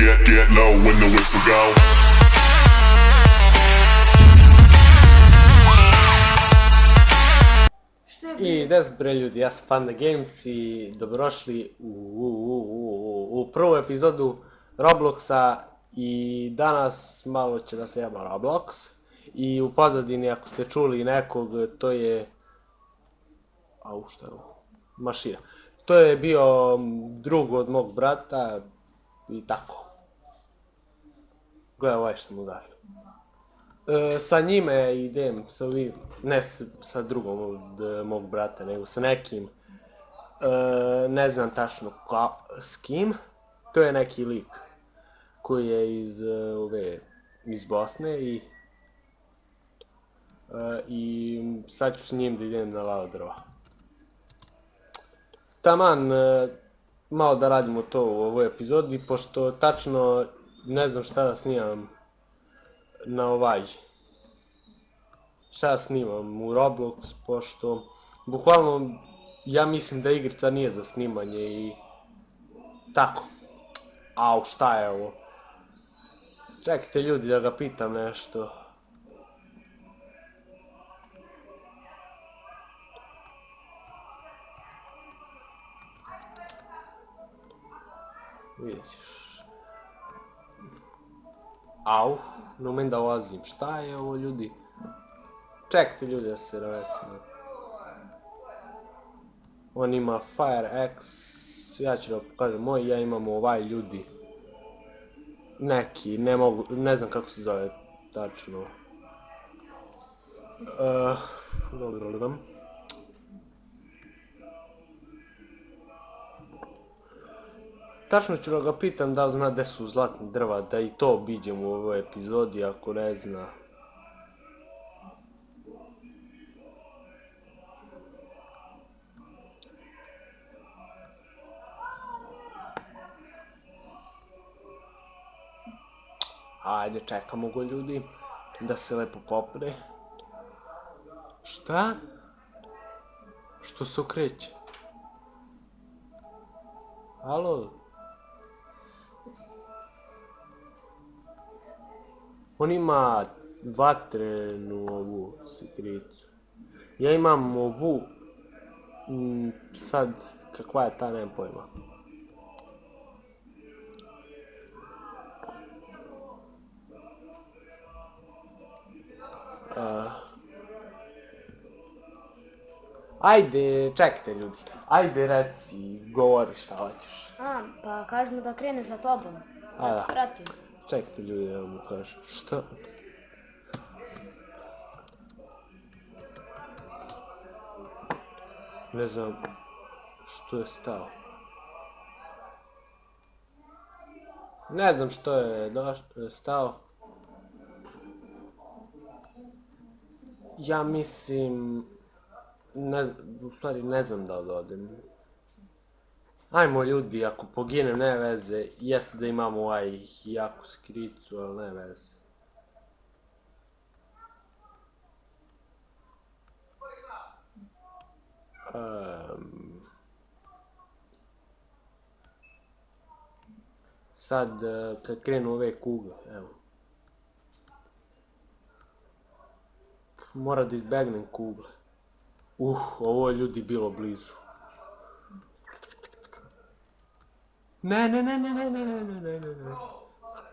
get low when the whistle go. I bre ljudi, ja sam Panda Games i dobrodošli u prvu epizodu Robloxa i danas malo će da slijema Roblox i u pozadini ako ste čuli nekog to je... šta je ovo? Mašina. To je bio drug od mog brata i tako. Gledaj ovaj što mu daju. Sa njime idem, ne sa drugom od mog brata, nego sa nekim, ne znam tačno s kim. To je neki lik koji je iz Bosne i sad ću s njim da idem na lava drva. Taman, malo da radimo to u ovoj epizodi, pošto tačno ne znam šta da snimam na šta snimam u Roblox, pošto bukvalno ja mislim da igrica nije za snimanje i tako. Šta je ovo? Čekajte ljudi da ga pitam nešto. Vidjet ćeš. Ne umem da ulazim. Šta je ovo ljudi? Čekajte ljudi da se navestim. On ima Fire X. Ja ću da pokažem moj, ja imam ljudi. Neki, ne znam kako se zove tačno. Tačno ću da ga pitam da li zna gde su zlatni drva, da i to obiđem u ovoj epizodi ako ne zna. Ajde, čekamo go ljudi, da se lepo popne. Šta? Što se okreće? Alo? On ima vatrenu ovu sikricu. Ja imam ovu, sad, kakva je ta, nemam pojma. Ajde, čekajte ljudi, ajde reci, govori šta hoćeš. Pa kaži mu da krene za tobom, da te pratim. Čekajte ljudi da mu kažem, šta? Ne znam što je stao. Ne znam što je stao. Ja mislim... u stvari ne znam da odem. Ajmo ljudi, ako poginem ne veze, jeste da imamo jaku skricu, ali ne veze. Sad, kad krenu ove kugle, evo. Mora da izbegnem kugle. Ovo je ljudi bilo blizu. Ne.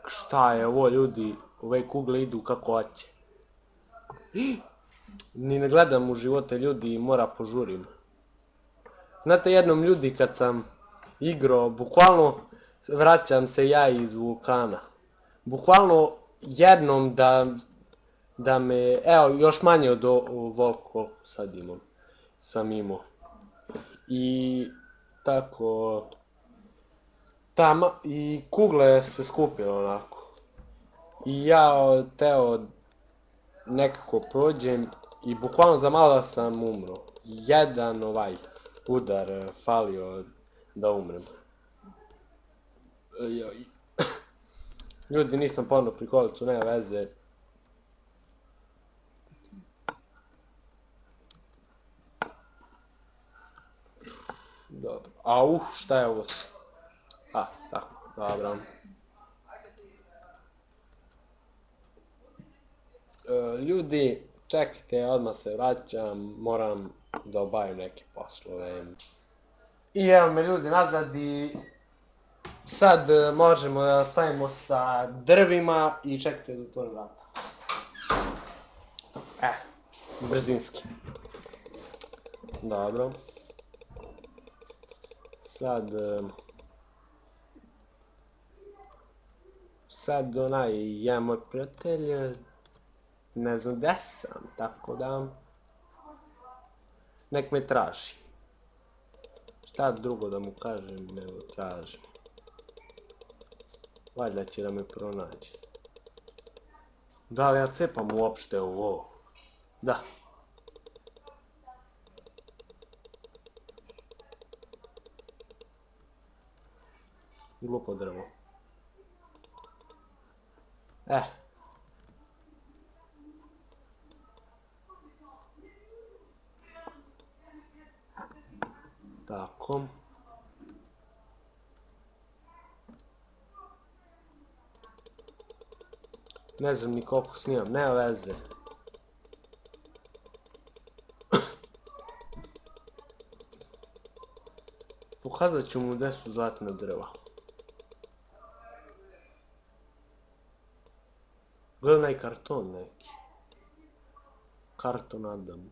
Šta je ovo ljudi? Ove kugle idu kako hoće. Ni ne gledam u živote ljudi i mora požurim. Znate jednom ljudi kad sam igrao, bukvalno vraćam se ja iz vulkana. Bukvalno jednom da me, evo još manje od ovoliko koliko sad imam. Sam imao. I tako... I kugle se skupile onako. I ja teo nekako prođem i bukvalno za malo sam umro. Jedan udar falio da umrem. Ljudi, nisam ponao prikolicu, nema veze. Dobro. Šta je ovo? Tako, dobro. Ljudi, čekajte, odmah se vraćam, moram da obavim neke poslove. I evo me ljudi nazad i sad možemo da stavimo sa drvima i čekajte da zatvorim vrata. Brzinski. Dobro. Sad jedan moj prijatelj, ne znam gdje sam, tako da nek me traži. Šta drugo da mu kažem nego traži. Valjda će da me pronađe. Da li ja cepam uopšte ovo? Da. Glupo drvo. Tako. Ne znam ni koliko snimam, nema veze. Pokazat ću mu gdje su zlatna drva. Gledaj onaj karton neki. Karton Adam.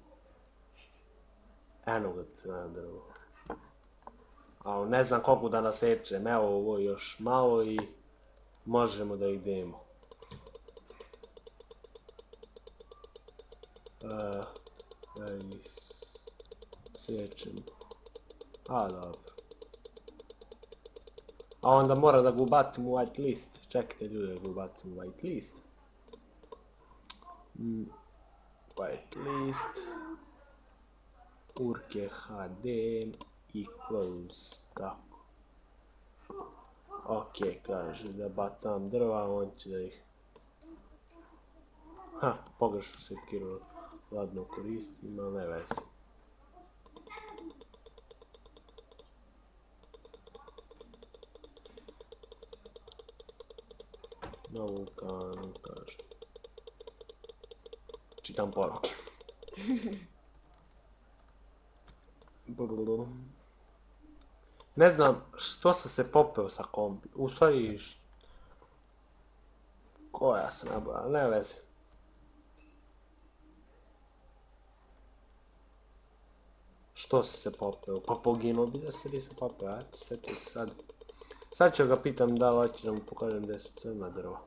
Eno ga crna drvo. A ne znam koliko da nasečem, evo ovo još malo i možemo da idemo. Da ih sečem. Dobro. A onda mora da ga ubacim u white list. Čekajte ljudi da ga ubacim u white list. White list. Urke HD equals tako. Ok, kaže da bacam drva, on će da ih... Pogrešno se kiro, ladno koristim, ali ne veze. Na vulkanu, kaže. Čitam poruke. Ne znam što sam se popeo sa kombi. U stvari... Koja sam naboja, ne veze. Što si se popeo? Pa poginuo bi da se nisam popeo, ajte sjetite se sad. Sad ću ga pitam da li hoće da mu pokažem gdje su crna drva.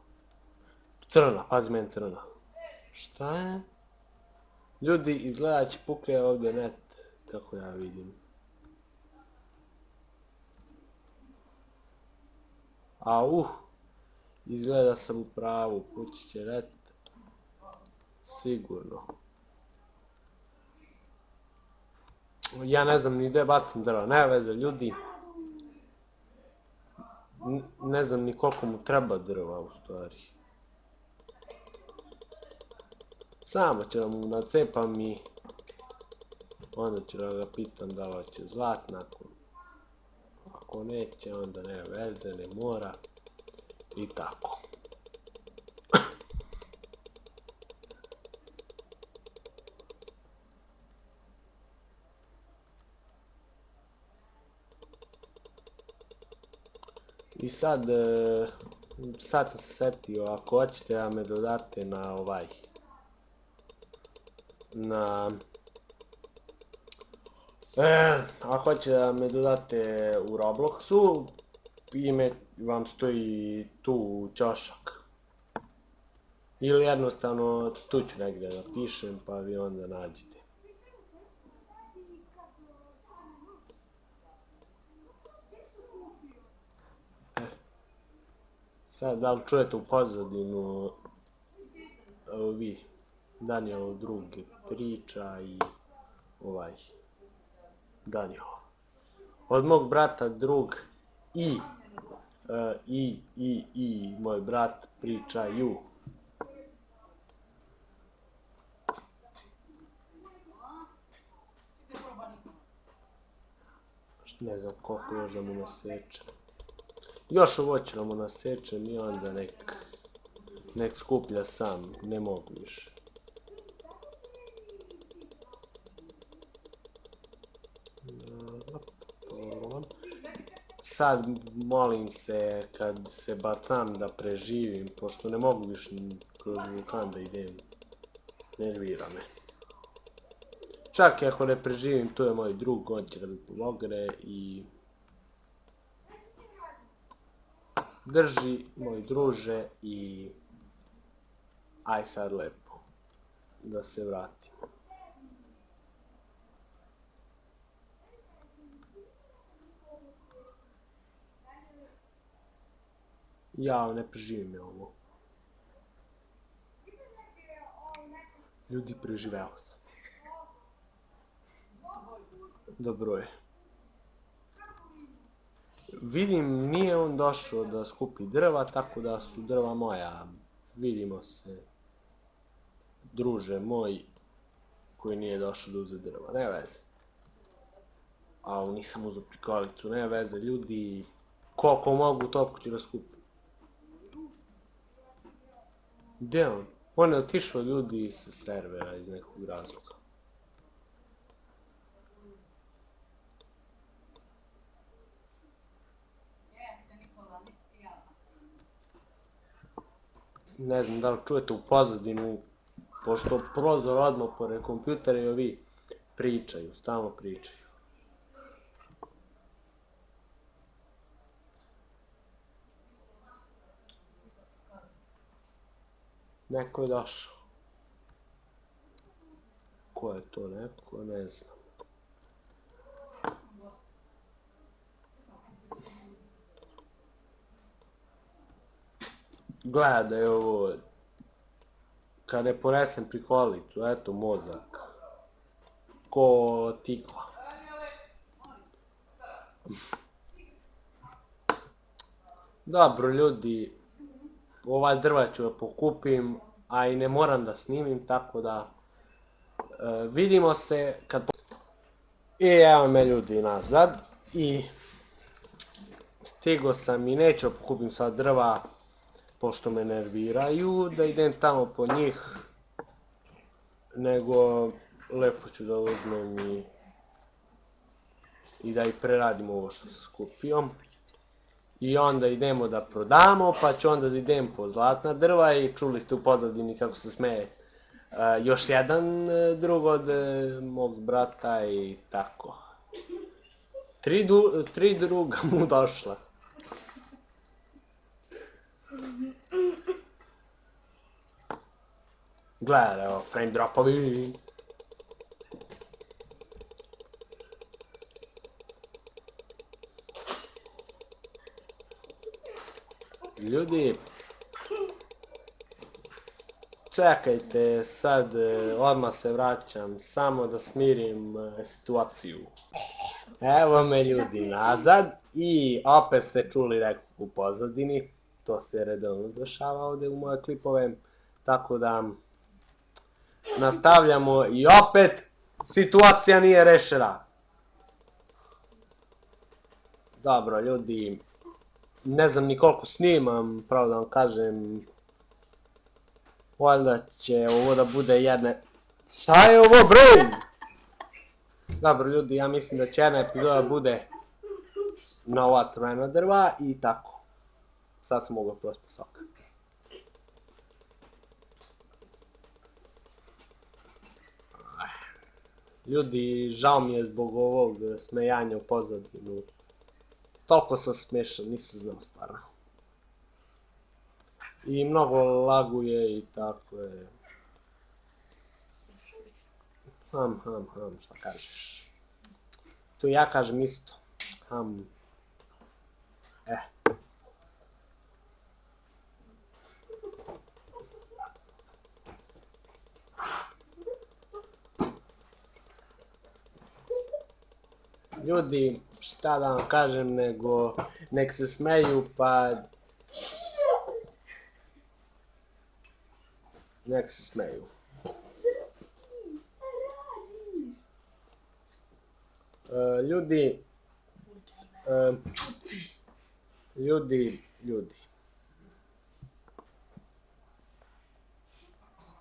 Crna, pazi meni crna. Šta je? Ljudi, izgleda će pukne ovdje net, kako ja vidim. Izgleda sam u pravu, pući će net. Sigurno. Ja ne znam ni gdje bacim drva, ne veze ljudi. Ne znam ni koliko mu treba drva u stvari. Samo ću da mu nacepam i onda ću da ga pitam da li će zlatna. Ako neće onda ne veze, ne mora. I tako. I sad sam se setio, ako hoćete da me dodate na ako hoćete da me dodate u Robloxu, ime vam stoji tu u ćošak. Ili jednostavno tu ću negdje da pišem pa vi onda nađete. Sad, da li čujete u pozadinu vi, Daniel drugi priča i Daniel. Od mog brata drug i moj brat pričaju. Ne znam koliko još da mu nasečem. Još ovo ću da mu nasečem i onda nek skuplja sam, ne mogu više. sad molim se kad se bacam da preživim, pošto ne mogu više kroz vulkan da idem. Nervira me. Čak i ako ne preživim, tu je moj drug, on će da mi pomogne i... Drži, moj druže, i... Aj sad lepo. Da se vratimo. Jao, ne preživim ja ovo. Ljudi, preživeo sam. Dobro je. Vidim, nije on došao da skupi drva, tako da su drva moja. Vidimo se, druže moj, koji nije došao da uze drva. Ne veze. Au, nisam uzeo prikolicu, ne veze, ljudi. Koliko mogu, toliko ću da skupim. Gdje on? On je otišao, ljudi, sa servera iz nekog razloga. Ne znam da li čujete u pozadinu, pošto prozor odmah pored kompjutera i ovi pričaju, stalno pričaju. Neko je došao. Ko je to neko? Ne znam. Gledaj ovo. Kad ne ponesem prikolicu, eto mozak. Ko tikva. Dobro ljudi. Ovaj drva ću da pokupim, a i ne moram da snimim, tako da vidimo se kad... I evo me ljudi nazad i stigo sam i neću da pokupim sad drva, pošto me nerviraju, da idem stalno po njih, nego lepo ću da uzmem i da i preradim ovo što sam skupio. I onda idemo da prodamo, pa ću onda da idem po zlatna drva i čuli ste u pozadini kako se smeje još jedan drug od mog brata i tako. Tri druga mu došla. Gledaj, evo, frame dropovi. Ljudi, čekajte, sad odmah se vraćam, samo da smirim situaciju. Evo me ljudi nazad i opet ste čuli nekog u pozadini, to se redovno dešava ovdje u moje klipove, tako da nastavljamo i opet situacija nije rešena. Dobro ljudi. Ne znam ni koliko snimam, pravo da vam kažem. Valjda će ovo da bude jedne... Šta je ovo bre? Dobro ljudi, ja mislim da će jedna epizoda bude na ova crvena drva i tako. Sad sam mogao prosto soka. Ljudi, žao mi je zbog ovog smejanja u pozadinu. Toliko sam smešan, nisam znao stvarno. I mnogo laguje i tako je. Šta kažeš? Tu ja kažem isto. Ljudi, šta da vam kažem, nego nek se smeju, pa... Nek se smeju. Ljudi... Ljudi...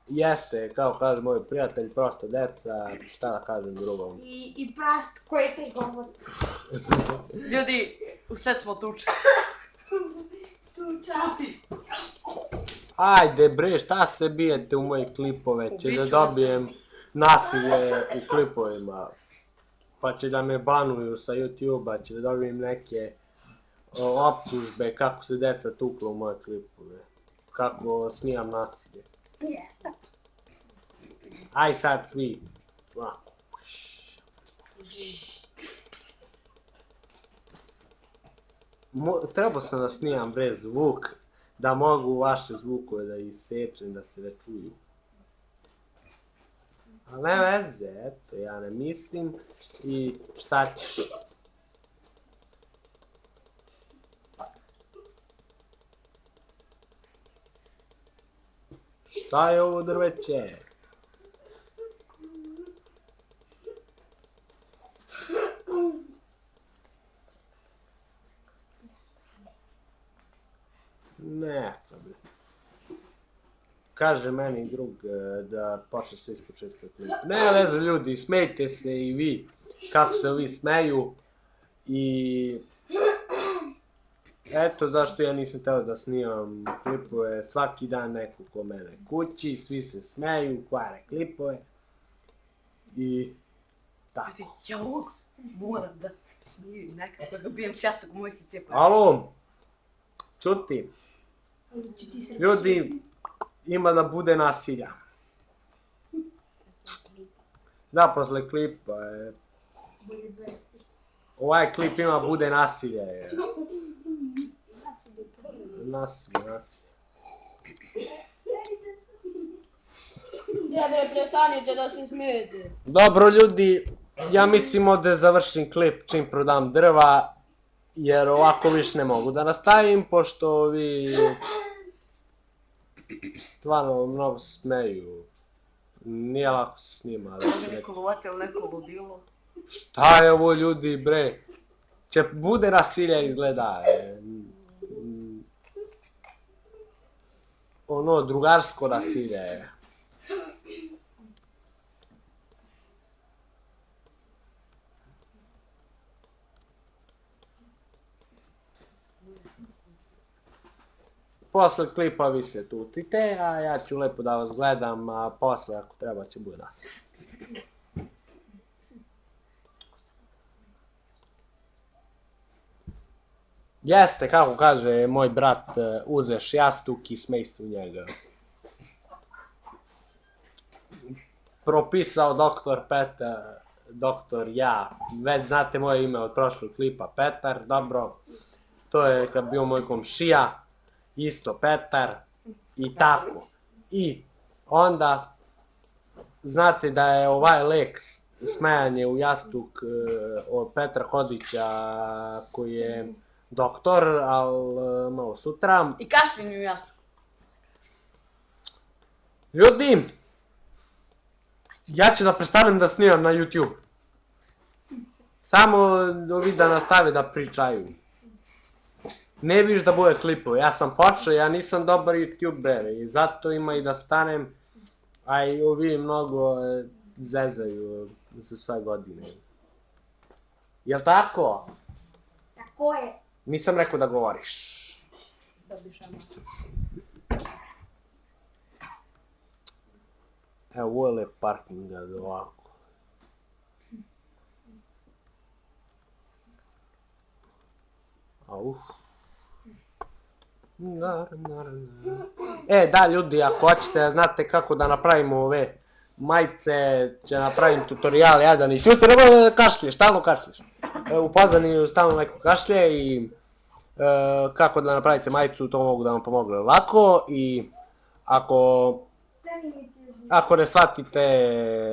Jeste, kao kaže moj prijatelj, prosto deca, šta da kažem drugom. I prast koji te govori. Ljudi, u set smo tuče. Tuča. Ajde bre, šta se bijete u moje klipove, će da Ubiću vas. dobijem nasilje u klipovima. Pa će da me banuju sa YouTube-a, će da dobijem neke optužbe kako se deca tukla u moje klipove. Kako snimam nasilje. Jeste. Aj sad svi. Ovako. Trebao sam da snimam bre zvuk, da mogu vaše zvukove da isečem, da se ne čuju. Ali ne veze, eto, ja ne mislim i šta ćeš. Šta je ovo drveće? Neka bi. Kaže meni drug da počne sve ispočetka klipa. Ne veze ljudi, smejte se i vi. Kako se vi smeju. I... Eto zašto ja nisam teo da snimam klipove. Svaki dan neko ko mene kući, svi se smeju, kvare klipove. I... Tako. Ja ovog moram da smirim nekako, ga bijem sjastak u moj se cijepaju. Alo! Čuti. Ljudi, ima da bude nasilja. Da, posle klipa. Ovaj klip ima bude nasilje. Nasilje. Ja bre, prestanite da se smijete. Dobro ljudi, ja mislim da završim klip čim prodam drva. Jer ovako više ne mogu da nastavim, pošto vi stvarno mnogo smeju. Nije lako se snima, ali Može neko lovati ili neko ludilo. šta je ovo ljudi bre? Će bude nasilje izgleda. Ono drugarsko nasilje je. Posle klipa vi se tucite, a ja ću lepo da vas gledam, a posle ako treba će bude nasilje. Jeste, kako kaže moj brat, uzeš jastuk i smej se u njega. Propisao doktor Petar, doktor ja, već znate moje ime od prošlog klipa, Petar, dobro. To je kad bio moj komšija. Isto Petar i tako. I onda znate da je ovaj lek smejanje u jastuk od Petra Hodića koji je doktor, ali malo sutra. I kašljenju u jastu. Ljudi, ja ću da prestanem da snimam na YouTube. Samo ovi da nastave da pričaju. Ne viš da bude klipove, ja sam počeo, ja nisam dobar youtuber i zato ima i da stanem, a i ovi mnogo zezaju za sve godine. Jel tako? Tako je. Nisam rekao da govoriš. Dobiš ama. Evo, ovo je lep parking da ovako. Auf. Da ljudi, ako hoćete, znate kako da napravimo ove majice, će napravim tutorial jedan i čuti, nemoj da kašlješ, stalno kašlješ. U Pozaniju stalno neko kašlje i kako da napravite majicu, to mogu da vam pomogu lako i ako ne shvatite,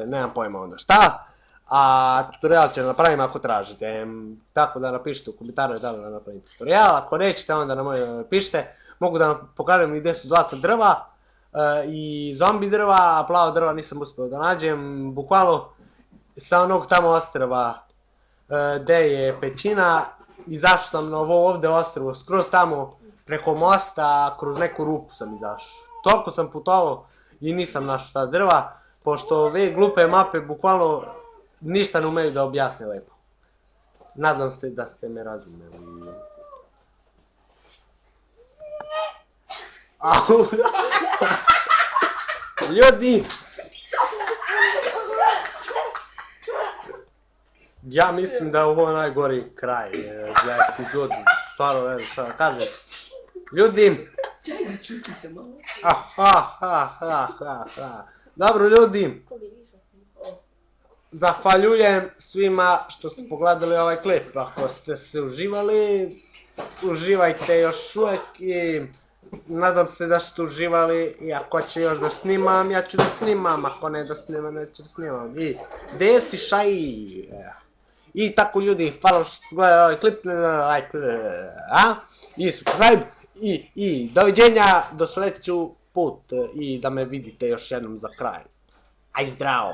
nemam pojma onda šta. A tutorial će napravim ako tražite, tako da napišite u komentaru da li napravim tutorial, ako nećete onda na moje pišite, mogu da vam pokažem i gdje su zlata drva i zombi drva, a plavo drva nisam uspio da nađem, bukvalno sa onog tamo ostrva gdje je pećina, izašao sam na ovo ovdje ostrvo, skroz tamo preko mosta, kroz neku rupu sam izašao, toliko sam putovao i nisam našao ta drva, pošto ove glupe mape bukvalno ništa ne umeju da objasne lepo. Nadam se da ste me razumeli. Au! Ljudi! Ja mislim da je ovo najgori kraj za epizodu. Stvarno ne znam šta da kažem. Ljudi! Čaj, čutite malo. Dobro ljudi! Zahvaljujem svima što ste pogledali ovaj klip. Ako ste se uživali, uživajte još uvijek i nadam se da ste uživali i ako će još da snimam, ja ću da snimam, ako ne da snimam, neću da snimam. I desi šaj! I tako ljudi, hvala što ste gledali ovaj klip, like, i subscribe, i doviđenja, do sljedeću put i da me vidite još jednom za kraj. Aj zdravo!